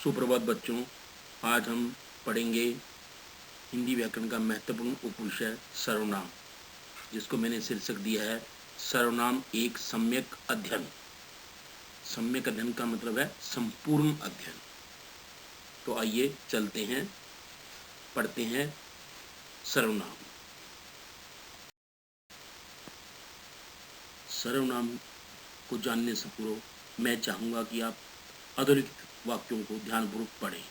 सुप्रभात बच्चों। आज हम पढ़ेंगे हिंदी व्याकरण का महत्वपूर्ण उपविषय सर्वनाम, जिसको मैंने शीर्षक दिया है सर्वनाम एक सम्यक अध्ययन। सम्यक अध्ययन का मतलब है संपूर्ण अध्ययन। तो आइए चलते हैं, पढ़ते हैं सर्वनाम। सर्वनाम को जानने से पूर्व मैं चाहूँगा कि आप अधोलिखित वाक्यों को ध्यानपूर्वक पढ़ें।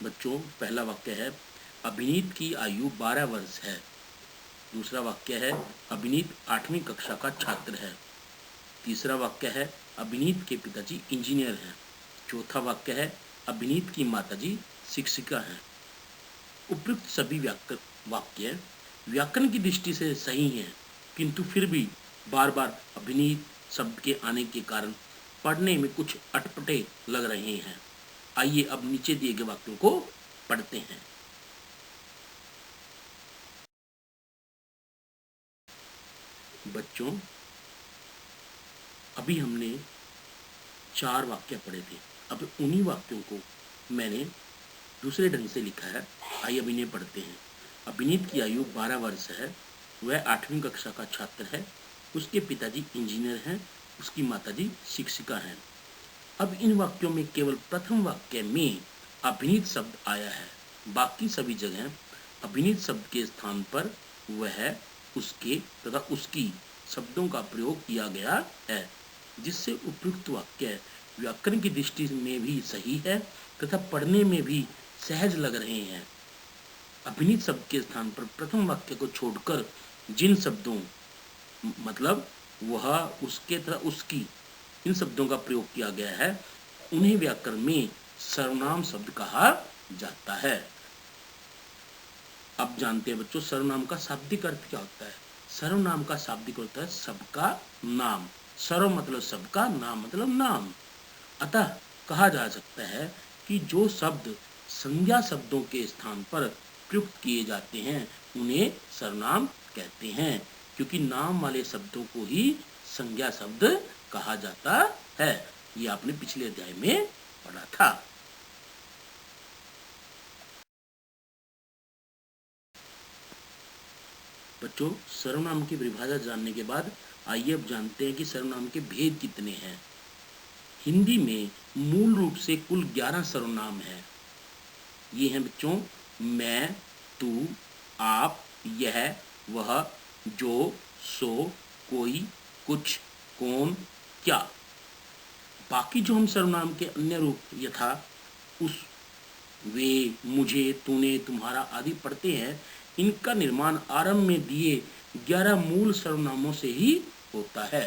बच्चों, पहला वाक्य है अभिनीत की आयु 12 वर्ष है। दूसरा वाक्य है अभिनीत 8वीं कक्षा का छात्र है। तीसरा वाक्य है अभिनीत के पिताजी इंजीनियर हैं। चौथा वाक्य है अभिनीत की माताजी शिक्षिका हैं। उपयुक्त सभी वाक्य व्याकरण की दृष्टि से सही हैं, किंतु फिर भी बार बार अभिनीत शब्द के आने के कारण पढ़ने में कुछ अटपटे लग रहे हैं। आइए अब नीचे दिए गए वाक्यों को पढ़ते हैं। बच्चों, अभी हमने 4 वाक्य पढ़े थे। अब उन्हीं वाक्यों को मैंने दूसरे ढंग से लिखा है। आइए अब इन्हें पढ़ते हैं। अभिनीत की आयु 12 वर्ष है। वह 8वीं कक्षा का छात्र है। उसके पिताजी इंजीनियर हैं। उसकी माताजी शिक्षिका हैं। अब इन वाक्यों में केवल प्रथम वाक्य में अभिनीत शब्द आया है। बाकी सभी जगह अभिनीत शब्द के स्थान पर वह, उसके तथा उसकी शब्दों का प्रयोग किया गया है, जिससे उपयुक्त वाक्य व्याकरण की दृष्टि में भी सही है तथा पढ़ने में भी सहज लग रहे हैं। अभिनीत शब्द के स्थान पर प्रथम वाक्य को छोड़कर जिन शब्दों मतलब वह, उसके तथा उसकी इन शब्दों का प्रयोग किया गया है, उन्हें व्याकरण में सर्वनाम शब्द कहा जाता है। अब जानते हैं बच्चों, सर्वनाम का शाब्दिक अर्थ क्या होता है। सर्वनाम का शाब्दिक अर्थ है सबका नाम। सर्व मतलब सबका, नाम मतलब नाम। अतः कहा जा सकता है कि जो शब्द संज्ञा शब्दों के स्थान पर प्रयुक्त किए जाते हैं उन्हें सर्वनाम कहते हैं, क्योंकि नाम वाले शब्दों को ही संज्ञा शब्द कहा जाता है। ये आपने पिछले अध्याय में पढ़ा था। बच्चों, सर्वनाम की परिभाषा जानने के बाद आइए अब जानते हैं कि सर्वनाम के भेद कितने हैं। हिंदी में मूल रूप से कुल 11 सर्वनाम हैं। ये हैं बच्चों मैं, तू, आप, यह, वह, जो, सो, कोई, कुछ, कौन, क्या। बाकी जो हम सर्वनाम के अन्य रूप यथा उस, वे, मुझे, तूने, तुम्हारा आदि पढ़ते हैं, इनका निर्माण आरंभ में दिए 11 मूल सर्वनामों से ही होता है।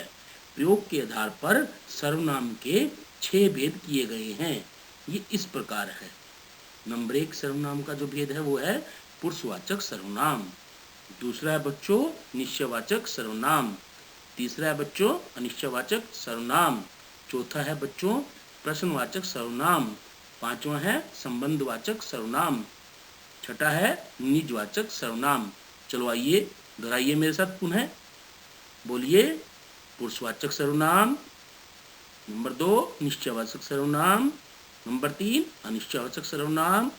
प्रयोग के आधार पर सर्वनाम के 6 भेद किए गए हैं। ये इस प्रकार है। नंबर 1 सर्वनाम का जो भेद है वो है पुरुषवाचक सर्वनाम। दूसरा है बच्चों निश्चयवाचक सर्वनाम। तीसरा है बच्चों अनिश्चयवाचक सर्वनाम। चौथा है बच्चों प्रश्नवाचक सर्वनाम। पांचवा है संबंधवाचक सर्वनाम। छठा है निजवाचक सर्वनाम। चलो आइए दोहराइए मेरे साथ पुनः, बोलिए। पुरुषवाचक सर्वनाम, नंबर 2 निश्चयवाचक सर्वनाम, नंबर 3 अनिश्चयवाचक सर्वनाम,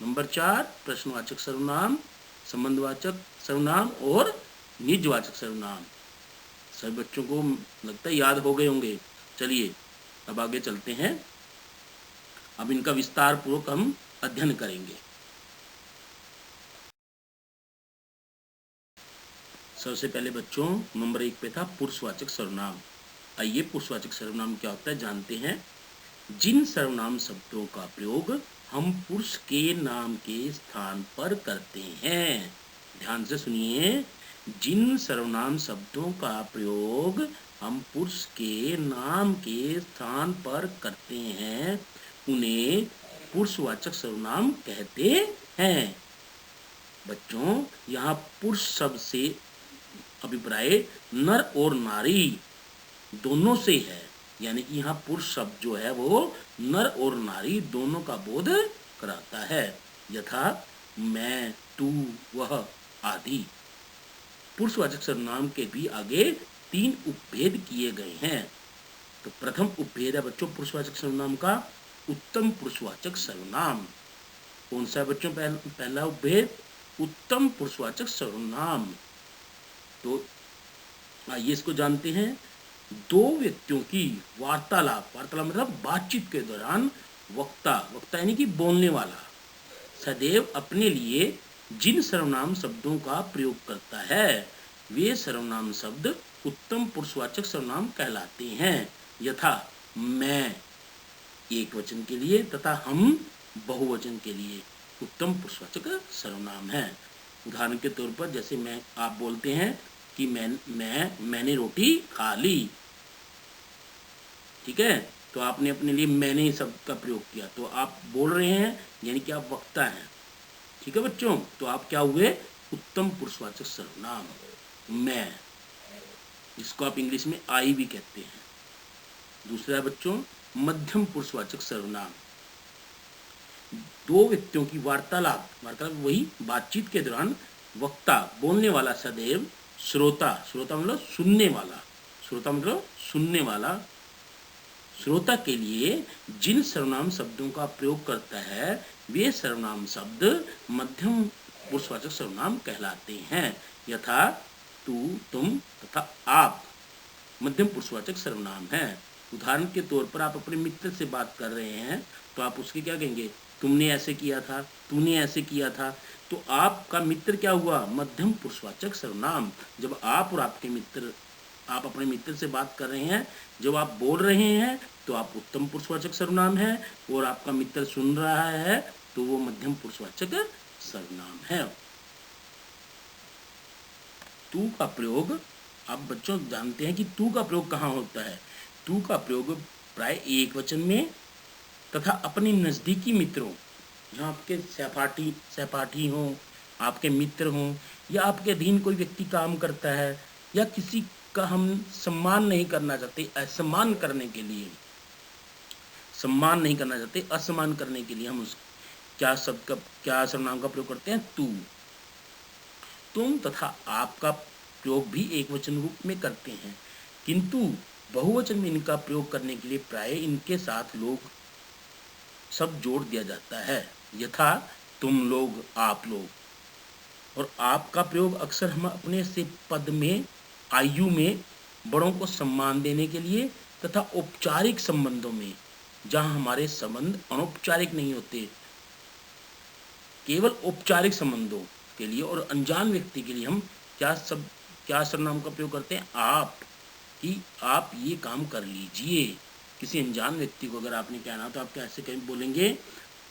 नंबर 4 प्रश्नवाचक सर्वनाम, संबंधवाचक सर्वनाम और निजवाचक सर्वनाम। सभी बच्चों को लगता है याद हो गए होंगे। चलिए अब आगे चलते हैं। अब इनका विस्तार पूर्वक हम अध्ययन करेंगे। सबसे पहले बच्चों नंबर 1 पे था पुरुषवाचक सर्वनाम। आइए पुरुषवाचक सर्वनाम क्या होता है जानते हैं। जिन सर्वनाम शब्दों का प्रयोग हम पुरुष के नाम के स्थान पर करते हैं, ध्यान से सुनिए, जिन सर्वनाम शब्दों का प्रयोग हम पुरुष के नाम के स्थान पर करते हैं उन्हें पुरुषवाचक सर्वनाम कहते हैं। बच्चों, यहाँ पुरुष शब्द से अभिप्राय नर और नारी दोनों से है, यानी कि यहाँ पुरुष शब्द जो है वो नर और नारी दोनों का बोध कराता है। यथा मैं, तू, वह आदि। पुरुषवाचक सर्वनाम के भी आगे 3 उपभेद किए गए हैं। तो प्रथम उपभेद है बच्चों पुरुषवाचक सर्वनाम का उत्तम पुरुषवाचक सर्वनाम। कौन सा बच्चों पहला उपभेद? उत्तम पुरुषवाचक सर्वनाम। तो आइए इसको जानते हैं। दो व्यक्तियों की वार्तालाप, वार्तालाप मतलब बातचीत के दौरान वक्ता, वक्ता यानी कि बोलने वाला, सदैव अपने लिए जिन सर्वनाम शब्दों का प्रयोग करता है वे सर्वनाम शब्द उत्तम पुरुषवाचक सर्वनाम कहलाते हैं। यथा मैं एक वचन के लिए तथा हम बहुवचन के लिए उत्तम पुरुषवाचक सर्वनाम है। उदाहरण के तौर पर जैसे आप बोलते हैं कि मैंने रोटी खा ली, ठीक है, तो आपने अपने लिए मैंने शब्द का प्रयोग किया, तो आप बोल रहे हैं यानी कि आप वक्ता हैं। ठीक है बच्चों, तो आप क्या हुए? उत्तम पुरुषवाचक सर्वनाम मैं, जिसको आप इंग्लिश में आई भी कहते हैं। दूसरा है बच्चों मध्यम पुरुषवाचक सर्वनाम। दो व्यक्तियों की वार्तालाप, वार्तालाप वही बातचीत के दौरान वक्ता, बोलने वाला सदैव श्रोता, श्रोता मतलब सुनने वाला, श्रोता मतलब सुनने वाला, श्रोता के लिए जिन सर्वनाम शब्दों का प्रयोग करता है वे सर्वनाम शब्द मध्यम पुरुषवाचक सर्वनाम कहलाते हैं। यथा तू, तुम तथा आप मध्यम पुरुषवाचक सर्वनाम है। उदाहरण के तौर पर आप अपने मित्र से बात कर रहे हैं तो आप उसके क्या कहेंगे? तुमने ऐसे किया था, तूने ऐसे किया था। तो आपका मित्र क्या हुआ? मध्यम पुरुषवाचक सर्वनाम। जब आप और आपके मित्र, आप अपने मित्र से बात कर रहे हैं, जब आप बोल रहे हैं तो आप उत्तम पुरुषवाचक सर्वनाम है, और आपका मित्र सुन रहा है तो वो मध्यम पुरुषवाचक सर्वनाम है। तू का प्रयोग, आप बच्चों जानते हैं कि तू का प्रयोग कहाँ होता है? तू का प्रयोग प्राय एक वचन में तथा अपने नज़दीकी मित्रों, जहाँ आपके सहपाठी हों, आपके मित्र हों, या आपके अधीन कोई व्यक्ति काम करता है, या किसी का हम सम्मान नहीं करना चाहते, असम्मान करने के लिए, सम्मान नहीं करना चाहते, असम्मान करने के लिए हम उस क्या शब्द का, क्या सर्वनाम का प्रयोग करते हैं? तू। तुम तथा आपका प्रयोग भी एक वचन रूप में करते हैं, किंतु बहुवचन में इनका प्रयोग करने के लिए प्राय इनके साथ लोग सब जोड़ दिया जाता है। यथा तुम लोग, आप लोग। और आपका प्रयोग अक्सर हम अपने से पद में, आयु में बड़ों को सम्मान देने के लिए तथा औपचारिक संबंधों में, जहां हमारे संबंध अनौपचारिक नहीं होते, केवल औपचारिक संबंधों के लिए और अनजान व्यक्ति के लिए हम क्या सर्वनाम का प्रयोग करते हैं? आप, कि आप ये काम कर लीजिए। किसी अनजान व्यक्ति को अगर आपने कहना तो आप कैसे कहीं बोलेंगे?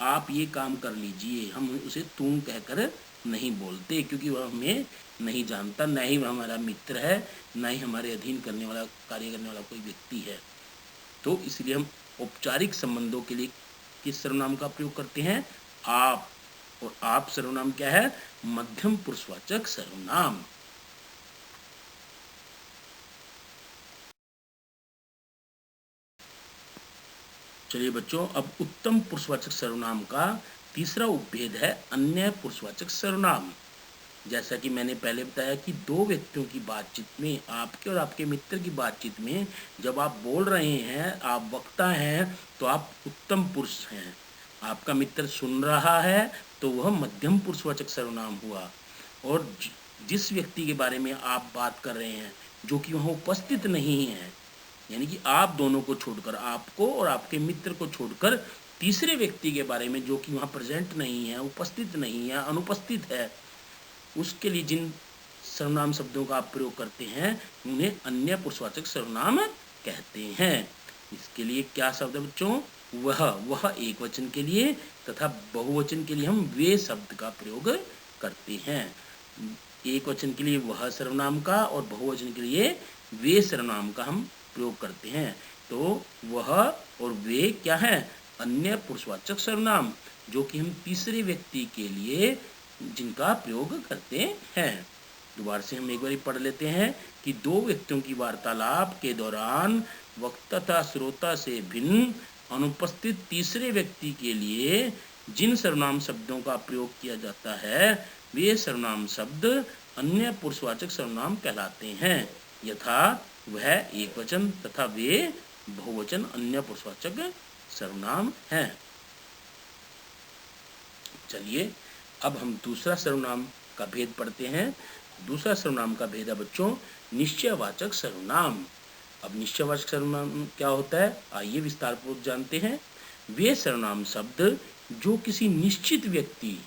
आप ये काम कर लीजिए। हम उसे तुम कहकर नहीं बोलते, क्योंकि वह हमें नहीं जानता, न ही वह हमारा मित्र है, न ही हमारे अधीन करने वाला, कार्य करने वाला कोई व्यक्ति है। तो इसलिए हम औपचारिक संबंधों के लिए किस सर्वनाम का प्रयोग करते हैं? आप। और आप सर्वनाम क्या है? मध्यम पुरुषवाचक सर्वनाम। चलिए बच्चों, अब उत्तम पुरुषवाचक सर्वनाम का तीसरा उपभेद है अन्य पुरुषवाचक सर्वनाम। जैसा कि मैंने पहले बताया कि दो व्यक्तियों की बातचीत में, आपके और आपके मित्र की बातचीत में, जब आप बोल रहे हैं, आप वक्ता हैं, तो आप उत्तम पुरुष हैं। आपका मित्र सुन रहा है तो वह मध्यम पुरुषवाचक सर्वनाम हुआ। और जिस व्यक्ति के बारे में आप बात कर रहे हैं जो कि वहाँ उपस्थित नहीं है, यानी कि आप दोनों को छोड़कर, आपको और आपके मित्र को छोड़कर तीसरे व्यक्ति के बारे में जो कि वहाँ प्रेजेंट नहीं है, उपस्थित नहीं है, अनुपस्थित है, उसके लिए जिन सर्वनाम शब्दों का आप प्रयोग करते हैं उन्हें अन्य पुरुषवाचक सर्वनाम कहते हैं। इसके लिए क्या शब्द है बच्चों? वह एक वचन के लिए तथा बहुवचन के लिए हम वे शब्द का प्रयोग करते हैं। एक वचन के लिए वह सर्वनाम का और बहुवचन के लिए वे सर्वनाम का हम प्रयोग करते हैं। तो वह और वे क्या है? अन्य पुरुषवाचक सर्वनाम, जो कि हम तीसरे व्यक्ति के लिए जिनका प्रयोग करते हैं। दोबारा से हम एक बार पढ़ लेते हैं कि दो व्यक्तियों की वार्तालाप के दौरान वक्ता तथा श्रोता से भिन्न अनुपस्थित तीसरे व्यक्ति के लिए जिन सर्वनाम शब्दों का प्रयोग किया जाता है वे सर्वनाम शब्द अन्य पुरुषवाचक सर्वनाम कहलाते हैं। यथा वह एक वचन तथा वे बहुवचन अन्य पुरुषवाचक सर्वनाम हैं। चलिए अब हम दूसरा सर्वनाम का भेद पढ़ते हैं। दूसरा सर्वनाम का भेद है बच्चों निश्चयवाचक सर्वनाम। अब निश्चयवाचक सर्वनाम क्या होता है, आइए विस्तार पूर्वक जानते हैं। वे सर्वनाम शब्द जो किसी निश्चित व्यक्ति,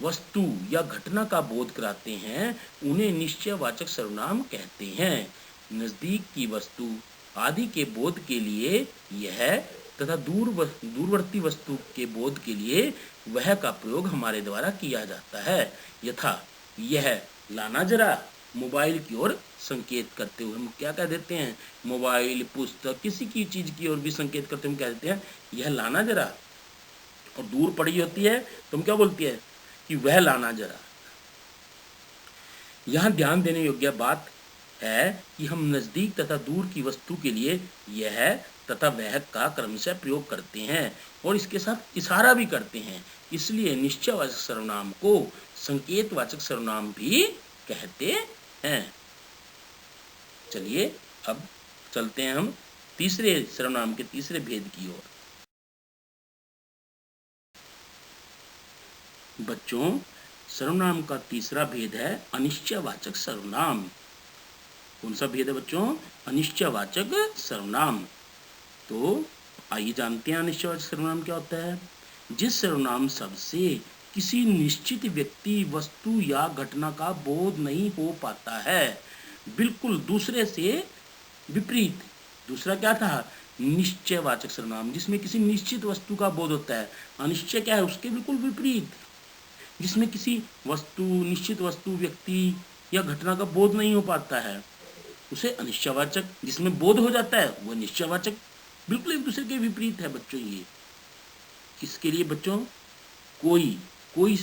वस्तु या घटना का बोध कराते हैं उन्हें निश्चयवाचक सर्वनाम कहते हैं। नजदीक की वस्तु आदि के बोध के लिए यह तथा दूरवर्ती वस्तु के बोध के लिए वह का प्रयोग हमारे द्वारा किया जाता है। यथा यह लाना जरा मोबाइल की ओर संकेत करते हुए हम क्या कह देते हैं, मोबाइल, पुस्तक, किसी की चीज की ओर भी संकेत करते हुए हम कह देते हैं यह लाना जरा। और दूर पड़ी होती है तो हम क्या बोलती है कि वह लाना जरा। यहाँ ध्यान देने योग्य बात है कि हम नजदीक तथा दूर की वस्तु के लिए यह तथा वह का क्रमशः प्रयोग करते हैं और इसके साथ इशारा भी करते हैं, इसलिए निश्चयवाचक सर्वनाम को संकेतवाचक सर्वनाम भी कहते हैं। चलिए अब चलते हैं हम तीसरे सर्वनाम के तीसरे भेद की ओर। बच्चों सर्वनाम का तीसरा भेद है अनिश्चयवाचक सर्वनाम। कौन सा भेद है बच्चों, अनिश्चयवाचक सर्वनाम। तो आइए जानते हैं अनिश्चयवाचक सर्वनाम क्या होता है। जिस सर्वनाम शब्द से किसी निश्चित व्यक्ति, वस्तु या घटना का बोध नहीं हो पाता है, बिल्कुल दूसरे से विपरीत। दूसरा क्या था, निश्चयवाचक सर्वनाम जिसमें किसी निश्चित वस्तु का बोध होता है। अनिश्चय क्या है, उसके बिल्कुल विपरीत, जिसमें किसी वस्तु, निश्चित वस्तु, व्यक्ति या घटना का बोध नहीं हो पाता है, उसे अनिश्चयवाचक। जिसमें बोध हो जाता है वह निश्चयवाचक। बिल्कुल एक दूसरे के विपरीत है बच्चों ये। किसके लिए बच्चों, कोई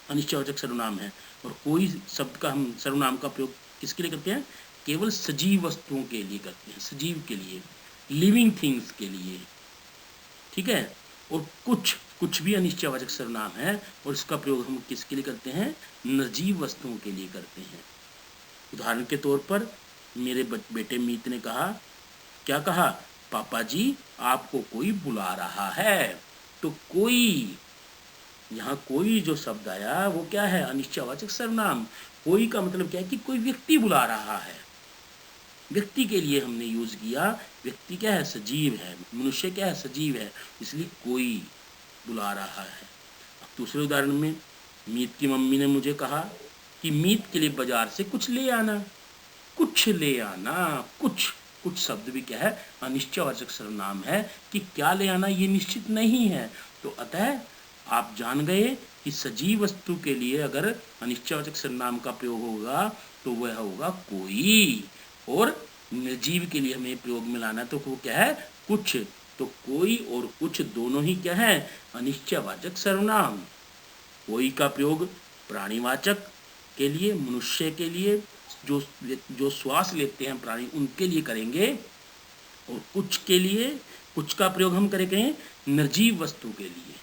अनिश्चयवाचक सर्वनाम है और कोई शब्द का हम सर्वनाम का प्रयोग किसके लिए करते हैं, केवल सजीव वस्तुओं के लिए करते हैं, सजीव के लिए, लिविंग थिंग्स के लिए, ठीक है। और कुछ भी अनिश्चयवाचक सर्वनाम है और इसका प्रयोग हम किसके लिए करते हैं, निर्जीव वस्तुओं के लिए करते हैं। उदाहरण के तौर पर मेरे बेटे मीत ने कहा, क्या कहा, पापा जी आपको कोई बुला रहा है। तो कोई, यहाँ कोई जो शब्द आया वो क्या है, अनिश्चयवाचक सर्वनाम। कोई का मतलब क्या है कि कोई व्यक्ति बुला रहा है, व्यक्ति के लिए हमने यूज किया। व्यक्ति क्या है, सजीव है, मनुष्य क्या है, सजीव है, इसलिए कोई बुला रहा है। अब दूसरे उदाहरण में मीत की मम्मी ने मुझे कहा कि मीत के लिए बाजार से कुछ ले आना। कुछ ले आना, कुछ शब्द भी क्या है, अनिश्चयवाचक सर्वनाम है कि क्या ले आना ये निश्चित नहीं है। तो अतः आप जान गए कि सजीव वस्तु के लिए अगर अनिश्चयवाचक सर्वनाम का प्रयोग होगा तो वह होगा कोई, और निर्जीव के लिए हमें प्रयोग में लाना तो वो क्या है, कुछ। तो कोई और कुछ दोनों ही क्या है, अनिश्चयवाचक सर्वनाम। कोई का प्रयोग प्राणीवाचक के लिए, मनुष्य के लिए, जो श्वास लेते हैं प्राणी उनके लिए करेंगे, और कुछ के लिए, कुछ का प्रयोग हम करेंगे निर्जीव वस्तु के लिए,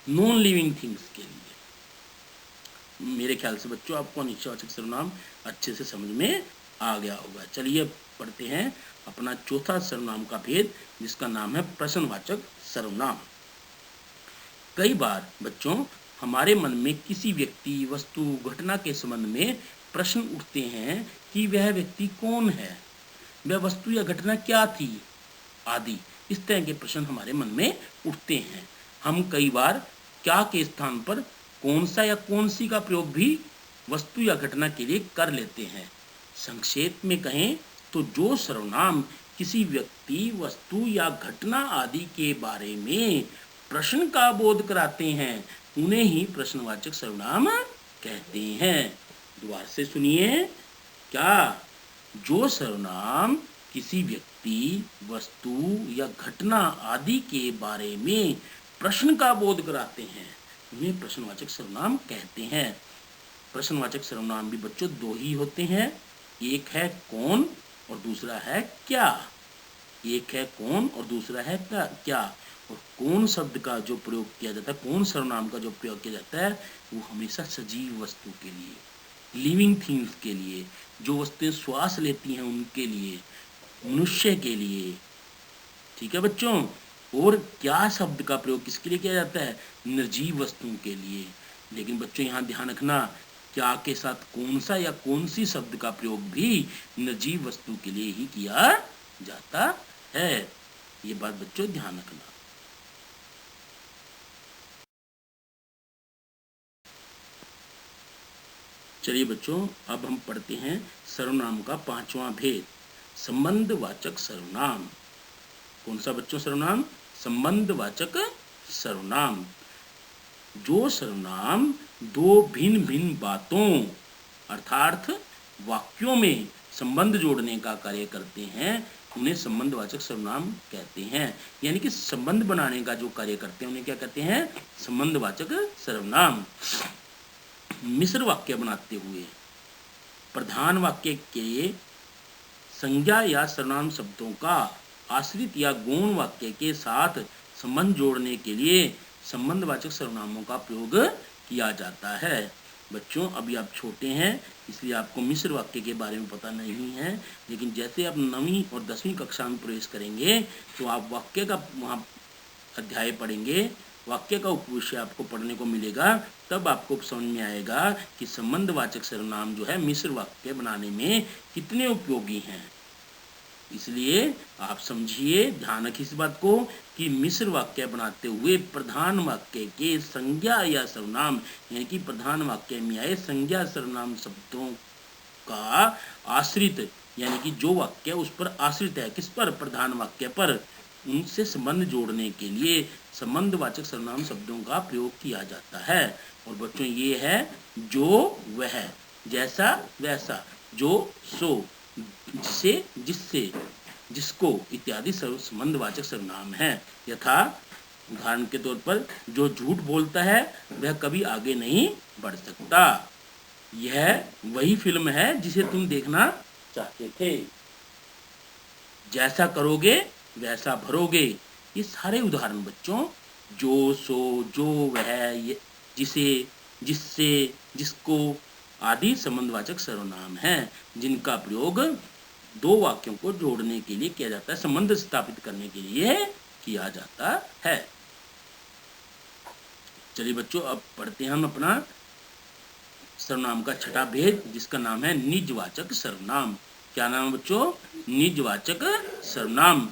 नॉन लिविंग थिंग्स के लिए। मेरे ख्याल से बच्चों आपको अनिश्चयवाचक सर्वनाम अच्छे से समझ में आ गया होगा। चलिए पढ़ते हैं अपना चौथा सर्वनाम का भेद, जिसका नाम है प्रश्नवाचक सर्वनाम। कई बार बच्चों हमारे मन में किसी व्यक्ति, वस्तु, घटना के संबंध में प्रश्न उठते हैं कि वह व्यक्ति कौन है, वह वस्तु या घटना क्या थी आदि। इस तरह के प्रश्न हमारे मन में उठते हैं। हम कई बार क्या के स्थान पर कौन सा या कौन सी का प्रयोग भी वस्तु या घटना के लिए कर लेते हैं। संक्षेप में कहें तो जो सर्वनाम किसी व्यक्ति, वस्तु या घटना आदि के बारे में प्रश्न का बोध कराते हैं उन्हें ही प्रश्नवाचक सर्वनाम कहते हैं। दोबारा से सुनिए, क्या, जो सर्वनाम किसी व्यक्ति, वस्तु या घटना आदि के बारे में प्रश्न का बोध कराते हैं उन्हें प्रश्नवाचक सर्वनाम कहते हैं। प्रश्नवाचक सर्वनाम भी बच्चों दो ही होते हैं, एक है कौन और दूसरा है क्या। एक है कौन और दूसरा है क्या। और कौन शब्द का जो प्रयोग किया जाता है, कौन सर्वनाम का जो प्रयोग किया जाता है, वो हमेशा सजीव वस्तु के लिए, लिविंग थिंग्स के लिए, जो वस्तुएं श्वास लेती हैं उनके लिए, मनुष्य के लिए, ठीक है बच्चों। और क्या शब्द का प्रयोग किसके लिए किया जाता है? निर्जीव वस्तुओं के लिए। लेकिन बच्चों यहाँ ध्यान रखना, क्या के साथ कौन सा या कौन सी शब्द का प्रयोग भी निर्जीव वस्तु के लिए ही किया जाता है, ये बात बच्चों ध्यान रखना। चलिए बच्चों, अब हम पढ़ते हैं सर्वनाम का पांचवा भेद, संबंधवाचक सर्वनाम। कौन सा बच्चों सर्वनाम? संबंधवाचक सर्वनाम। जो सर्वनाम दो भिन्न भिन्न बातों अर्थात वाक्यों में संबंध जोड़ने का कार्य करते हैं, उन्हें संबंधवाचक सर्वनाम कहते हैं। यानी कि संबंध बनाने का जो कार्य करते हैं उन्हें क्या कहते हैं? संबंधवाचक सर्वनाम। मिश्र वाक्य बनाते हुए प्रधान वाक्य के संज्ञा या सर्वनाम शब्दों का आश्रित या गौण वाक्य के साथ संबंध जोड़ने के लिए संबंधवाचक सर्वनामों का प्रयोग किया जाता है। बच्चों अभी आप छोटे हैं इसलिए आपको मिश्र वाक्य के बारे में पता नहीं है, लेकिन जैसे आप 9वीं और 10वीं कक्षा में प्रवेश करेंगे तो आप वाक्य का वहाँ अध्याय पढ़ेंगे, वाक्य का उपविषय आपको पढ़ने को मिलेगा, तब आपको समझ में आएगा कि संबंधवाचक सर्वनाम जो है मिश्र वाक्य बनाने में कितने उपयोगी हैं। इसलिए आप समझिए, ध्यान रखिए इस बात को कि मिश्र वाक्य बनाते हुए प्रधान वाक्य के संज्ञा या सर्वनाम यानी कि प्रधान वाक्य में आए संज्ञा सर्वनाम शब्दों का आश्रित यानी कि जो वाक्य उस पर आश्रित है, किस पर? प्रधान वाक्य पर, उनसे संबंध जोड़ने के लिए संबंधवाचक सर्वनाम शब्दों का प्रयोग किया जाता है। और बच्चों ये है जो वह, जैसा वैसा, जो सो, जिसे जिससे, जिसको इत्यादि संबंधवाचक सर्वनाम है। यथा उदाहरण के तौर पर जो झूठ बोलता है वह कभी आगे नहीं बढ़ सकता। यह वही फिल्म है जिसे तुम देखना चाहते थे। जैसा करोगे वैसा भरोगे। ये सारे उदाहरण बच्चों जो सो, जो वह, जिसे, जिससे, जिसको आदि संबंधवाचक सर्वनाम हैं, जिनका प्रयोग दो वाक्यों को जोड़ने के लिए किया जाता है, संबंध स्थापित करने के लिए किया जाता है। चलिए बच्चों अब पढ़ते हैं हम अपना सर्वनाम का छठा भेद, जिसका नाम है निजवाचक सर्वनाम। क्या नाम है बच्चों? निजवाचक सर्वनाम।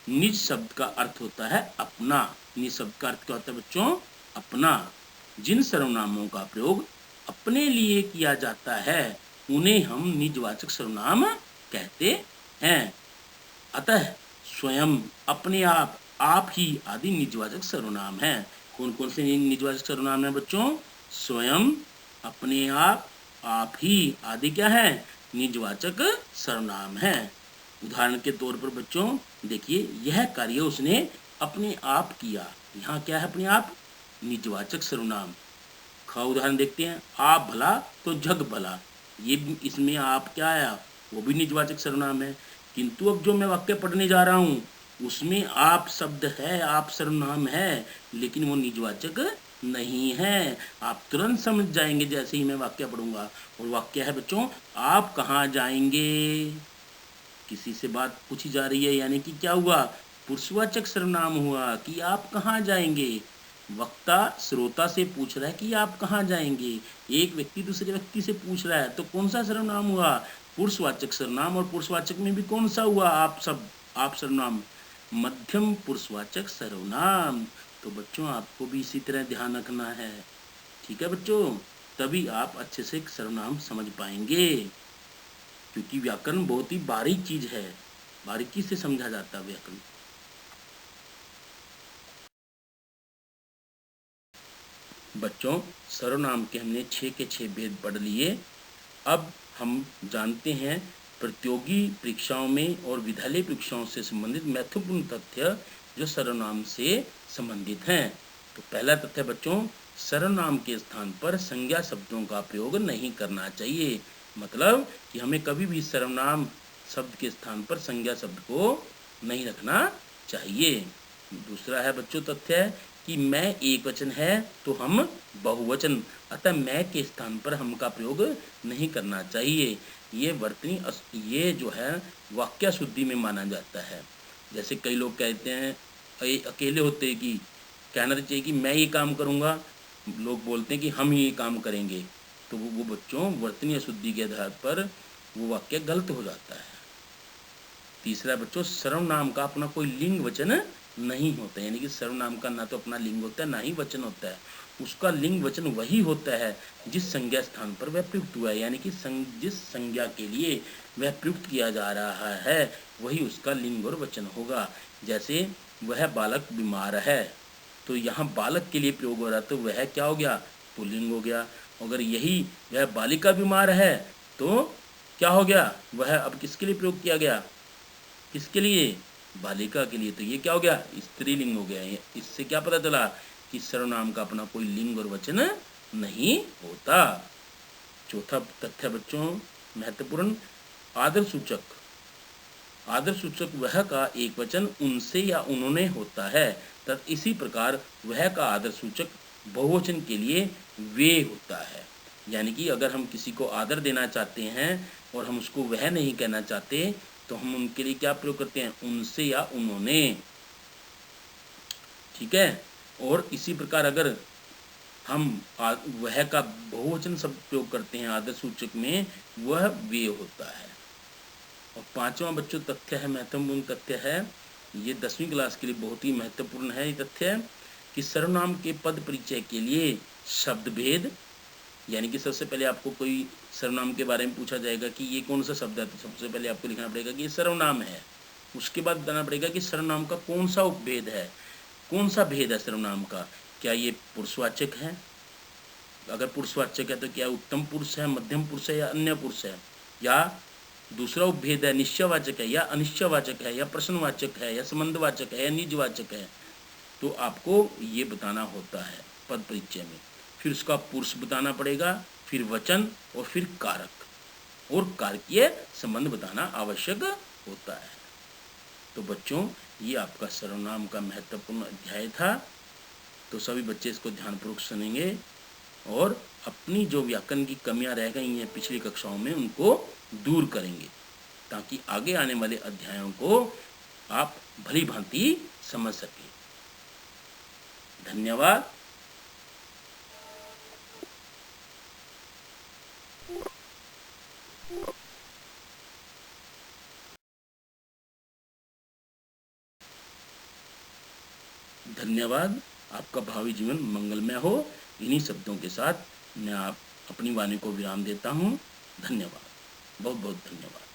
निज शब्द का अर्थ होता है अपना। निज शब्द का अर्थ क्या होता है बच्चों? अपना। जिन सर्वनामों का प्रयोग अपने लिए किया जाता है उन्हें हम निजवाचक सर्वनाम कहते हैं। अतः स्वयं, अपने आप ही आदि निजवाचक सर्वनाम हैं। कौन कौन से निजवाचक सर्वनाम हैं बच्चों? स्वयं, अपने आप ही आदि क्या है? निजवाचक सर्वनाम हैं। उदाहरण के तौर पर बच्चों देखिए, यह कार्य उसने अपने आप किया। यहाँ क्या है? अपने आप, निजवाचक सर्वनाम। खा उदाहरण देखते हैं, आप भला तो जग भला। ये इसमें आप क्या आया? वो भी निजवाचक सर्वनाम है। किंतु अब जो मैं वाक्य पढ़ने जा रहा हूँ उसमें आप शब्द है, आप सर्वनाम है, लेकिन वो निजवाचक नहीं है। आप तुरंत समझ जाएंगे जैसे ही मैं वाक्य पढ़ूंगा। और वाक्य है बच्चों, आप कहाँ जाएंगे? किसी से बात पूछी जा रही है, यानी कि क्या हुआ? पुरुषवाचक सर्वनाम हुआ कि आप कहाँ जाएंगे। वक्ता श्रोता से पूछ रहा है कि आप कहाँ जाएंगे। एक व्यक्ति दूसरे व्यक्ति से पूछ रहा है, तो कौन सा सर्वनाम हुआ? पुरुषवाचक सर्वनाम। और पुरुषवाचक में भी कौन सा हुआ? आप सर्वनाम, मध्यम पुरुषवाचक सर्वनाम। तो बच्चों आपको भी इसी तरह ध्यान रखना है, ठीक है बच्चों? तभी आप अच्छे से सर्वनाम समझ पाएंगे, क्योंकि व्याकरण बहुत ही बारीक चीज है, बारीकी से समझा जाता है व्याकरण। बच्चों सर्वनाम के हमने 6 के 6 भेद पढ़ लिए। अब हम जानते हैं प्रतियोगी परीक्षाओं में और विद्यालय परीक्षाओं से संबंधित महत्वपूर्ण तथ्य जो सर्वनाम से संबंधित हैं। तो पहला तथ्य बच्चों, सर्वनाम के स्थान पर संज्ञा शब्दों का प्रयोग नहीं करना चाहिए। मतलब कि हमें कभी भी सर्वनाम शब्द के स्थान पर संज्ञा शब्द को नहीं रखना चाहिए। दूसरा है बच्चों तथ्य कि मैं एक वचन है तो हम बहुवचन, अतः मैं के स्थान पर हम का प्रयोग नहीं करना चाहिए। ये वर्तनी, ये जो है वाक्य शुद्धि में माना जाता है। जैसे कई लोग कहते हैं, अकेले होते हैं कि कहना तो चाहिए कि मैं ये काम करूँगा, लोग बोलते हैं कि हम ये काम करेंगे, तो वो बच्चों वर्तनी अशुद्धि के आधार पर वो वाक्य गलत हो जाता है। तीसरा बच्चों, सर्वनाम का अपना कोई लिंग वचन नहीं होता, यानी कि सर्वनाम का ना तो अपना लिंग होता है ना ही वचन होता है। उसका लिंग वचन वही होता है जिस संज्ञा स्थान पर वह प्रयुक्त हुआ है, यानी कि जिस संज्ञा के लिए वह प्रयुक्त किया जा रहा है वही उसका लिंग और वचन होगा। जैसे वह बालक बीमार है, तो यहाँ बालक के लिए प्रयोग हो रहा है, तो वह क्या हो गया, पुल्लिंग हो गया। अगर यही वह बालिका बीमार है तो क्या हो गया, वह अब किसके लिए प्रयोग किया गया, किसके लिए, बालिका के लिए, तो ये क्या हो गया, स्त्रीलिंग हो गया। इससे क्या पता चला कि सर्वनाम का अपना कोई लिंग और वचन नहीं होता। चौथा तथ्य बच्चों महत्वपूर्ण, आदर सूचक, आदर सूचक वह का एक वचन उनसे या उन्होंने होता है, तथा इसी प्रकार वह का आदर सूचक बहुवचन के लिए वे होता है। यानी कि अगर हम किसी को आदर देना चाहते हैं और हम उसको वह नहीं कहना चाहते, तो हम उनके लिए क्या प्रयोग करते हैं, उनसे या उन्होंने, ठीक है। और इसी प्रकार अगर हम वह का बहुवचन शब्द प्रयोग करते हैं आदर सूचक में, वह वे होता है। और पांचवा बच्चों तथ्य है, महत्वपूर्ण तथ्य है, ये 10वीं क्लास के लिए बहुत ही महत्वपूर्ण है ये तथ्य, कि सर्वनाम के पद परिचय के लिए शब्द भेद, यानी कि सबसे पहले आपको कोई सर्वनाम के बारे में पूछा जाएगा कि ये कौन सा शब्द है, तो सबसे पहले आपको लिखना पड़ेगा कि ये सर्वनाम है। उसके बाद बताना पड़ेगा कि सर्वनाम का कौन सा उपभेद है, कौन सा भेद है सर्वनाम का, क्या ये पुरुषवाचक है, अगर पुरुषवाचक है तो क्या उत्तम पुरुष है, मध्यम पुरुष है या अन्य पुरुष है, या दूसरा उपभेद है निश्चयवाचक है या अनिश्चयवाचक है, या प्रश्नवाचक है या संबंधवाचक है या निजवाचक है। तो आपको ये बताना होता है पद परिचय में। फिर उसका पुरुष बताना पड़ेगा, फिर वचन और फिर कारक और कारकीय संबंध बताना आवश्यक होता है। तो बच्चों ये आपका सर्वनाम का महत्वपूर्ण अध्याय था। तो सभी बच्चे इसको ध्यानपूर्वक सुनेंगे और अपनी जो व्याकरण की कमियां रह गई हैं पिछली कक्षाओं में उनको दूर करेंगे, ताकि आगे आने वाले अध्यायों को आप भली भांति समझ सकें। धन्यवाद। धन्यवाद। आपका भावी जीवन मंगलमय हो। इन्हीं शब्दों के साथ मैं अपनी वाणी को विराम देता हूँ। धन्यवाद, बहुत बहुत धन्यवाद।